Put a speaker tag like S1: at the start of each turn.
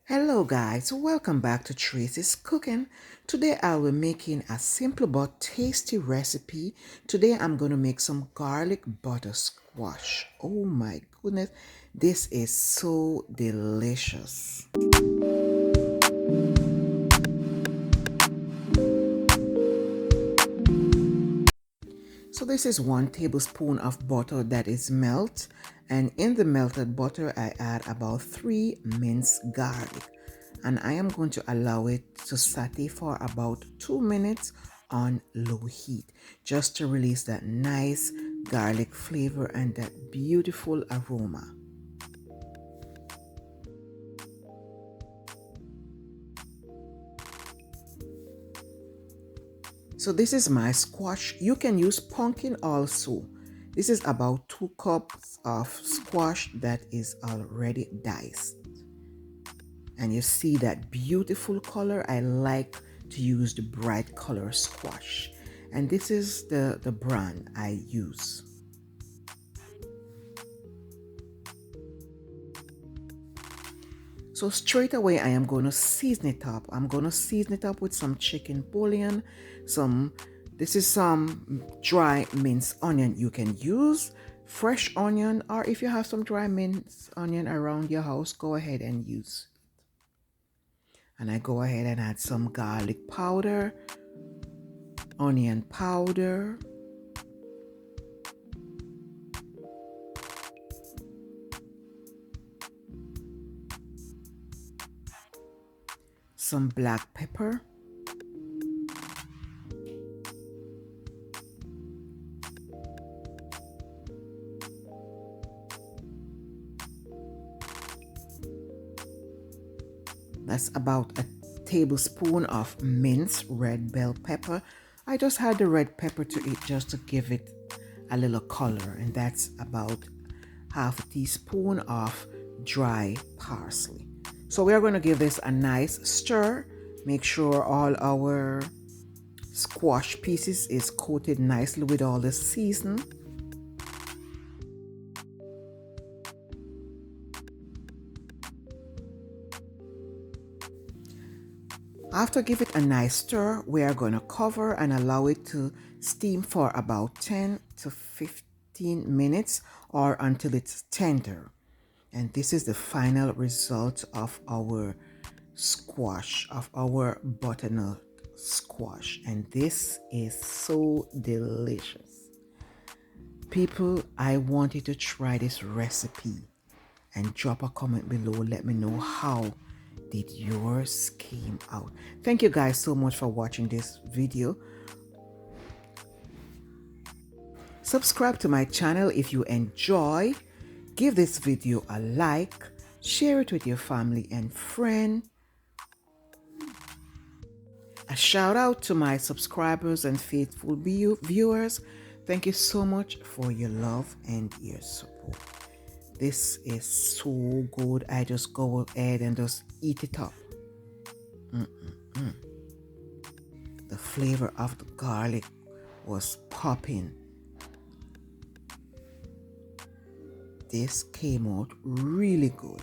S1: Hello guys, welcome back to Tracy's Cooking. Today I'll be making a simple but tasty recipe. Today I'm going to make some garlic butter squash. Oh my goodness, this is so delicious. So this is 1 tablespoon of butter that is melt, and in the melted butter I add about 3 minced garlic, and I am going to allow it to saute for about 2 minutes on low heat just to release that nice garlic flavor and that beautiful aroma. So this is my squash. You can use pumpkin also. This is about 2 cups of squash that is already diced. And you see that beautiful color. I like to use the bright color squash. And this is the brand I use. So straight away I am going to season it up. I'm going to season it up with some chicken bouillon, this is some dry minced onion. You can use fresh onion, or if you have some dry minced onion around your house, go ahead and use it. And I go ahead and add some garlic powder, onion powder, some black pepper, that's about a tablespoon of minced red bell pepper. I just had the red pepper to it just to give it a little color, and that's about half a teaspoon of dry parsley. So we are going to give this a nice stir. Make sure all our squash pieces is coated nicely with all the seasoning. After give it a nice stir, we are going to cover and allow it to steam for about 10 to 15 minutes or until it's tender. And this is the final result of our squash, of our butternut squash. And this is so delicious. People, I want you to try this recipe and drop a comment below. Let me know how did yours came out. Thank you guys so much for watching this video. Subscribe to my channel if you enjoy. Give this video a like, share it with your family and friend. A shout out to my subscribers and faithful viewers. Thank you so much for your love and your support. This is so good. I just go ahead and just eat it up. The flavor of the garlic was popping. This came out really good.